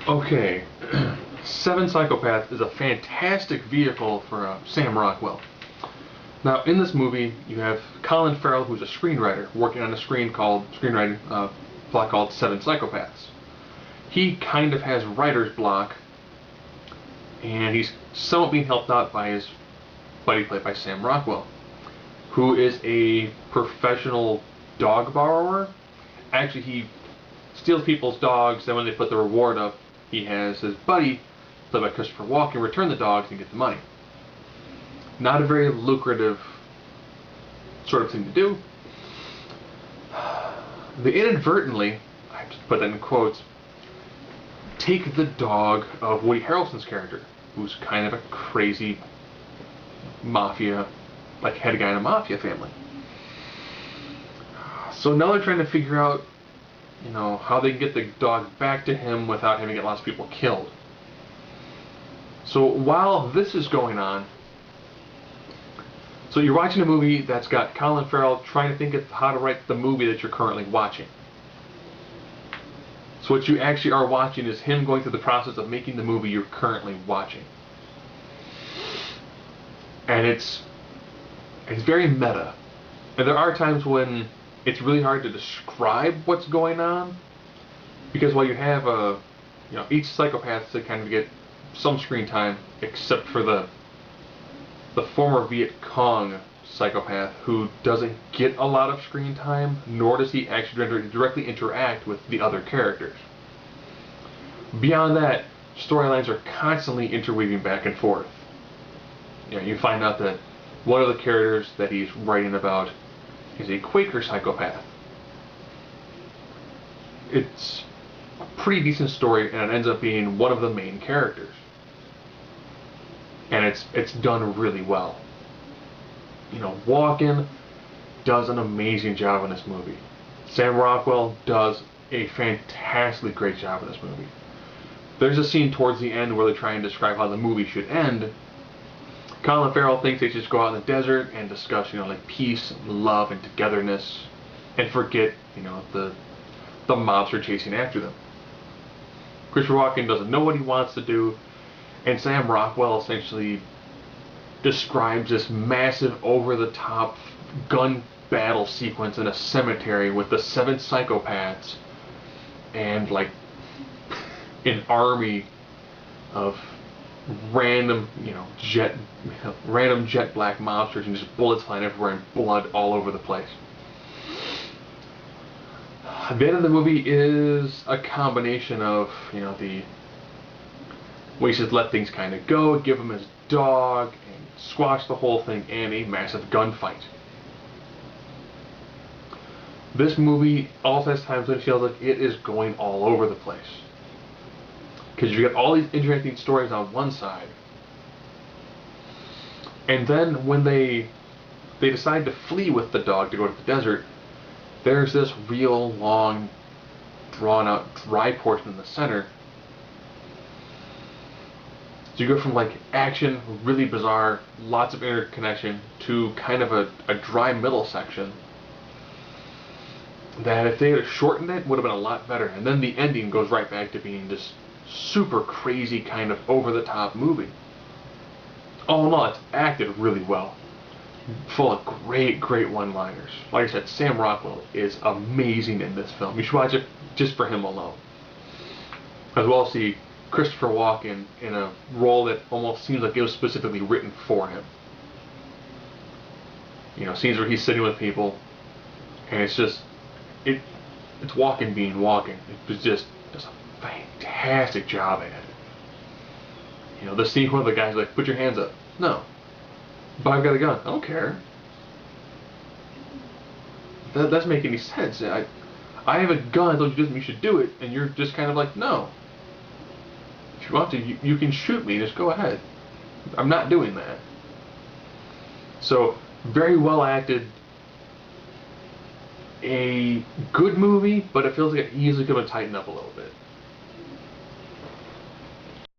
Okay, Seven Psychopaths is a fantastic vehicle for Sam Rockwell. Now, in this movie, you have Colin Farrell, who's a screenwriter, working on a screenwriting plot called Seven Psychopaths. He kind of has writer's block, and he's somewhat being helped out by his buddy played by Sam Rockwell, who is a professional dog borrower. Actually, he steals people's dogs, and when they put the reward up, he has his buddy, played by Christopher Walken, return the dogs and get the money. Not a very lucrative sort of thing to do. They inadvertently, I have to put that in quotes, take the dog of Woody Harrelson's character, who's kind of a crazy mafia, like head guy in a mafia family. So now they're trying to figure out, how they can get the dog back to him without having lots of people killed. So while this is going on, so you're watching a movie that's got Colin Farrell trying to think of how to write the movie that you're currently watching. So what you actually are watching is him going through the process of making the movie you're currently watching. And it's very meta. And there are times when it's really hard to describe what's going on, because while you have each psychopath to kind of get some screen time, except for the former Viet Cong psychopath, who doesn't get a lot of screen time, nor does he actually directly interact with the other characters. Beyond that, storylines are constantly interweaving back and forth. You find out that one of the characters that he's writing about is a Quaker psychopath. It's a pretty decent story, and it ends up being one of the main characters. And it's done really well. Walken does an amazing job in this movie. Sam Rockwell does a fantastically great job in this movie. There's a scene towards the end where they try and describe how the movie should end. Colin Farrell thinks they should just go out in the desert and discuss, like peace and love and togetherness, and forget, the mobs are chasing after them. Christopher Walken doesn't know what he wants to do, and Sam Rockwell essentially describes this massive, over-the-top gun battle sequence in a cemetery with the seven psychopaths and like an army of random jet black mobsters, and just bullets flying everywhere and blood all over the place. The end of the movie is a combination of the way he just let things kind of go, give him his dog, and squash the whole thing, and a massive gunfight. This movie also has times when it feels like it is going all over the place, because you get all these interacting stories on one side, and then when they decide to flee with the dog to go to the desert, there's this real long, drawn out, dry portion in the center. So you go from like action, really bizarre, lots of interconnection, to kind of a dry middle section that if they had shortened it would have been a lot better. And then the ending goes right back to being this super crazy kind of over-the-top movie. All in all, it's acted really well. Full of great one-liners. Like I said, Sam Rockwell is amazing in this film. You should watch it just for him alone. As well as see Christopher Walken in a role that almost seems like it was specifically written for him. Scenes where he's sitting with people, and it's just, it's Walken being Walken. It was just does a fantastic job at it. The scene where the guy's like, "Put your hands up." No. "But I've got a gun." "I don't care." That doesn't make any sense. I have a gun, I told you should do it, and you're just kind of like, "No. If you want to, you can shoot me, just go ahead. I'm not doing that." So, very well acted. A good movie, but it feels like it easily could have tightened up a little bit.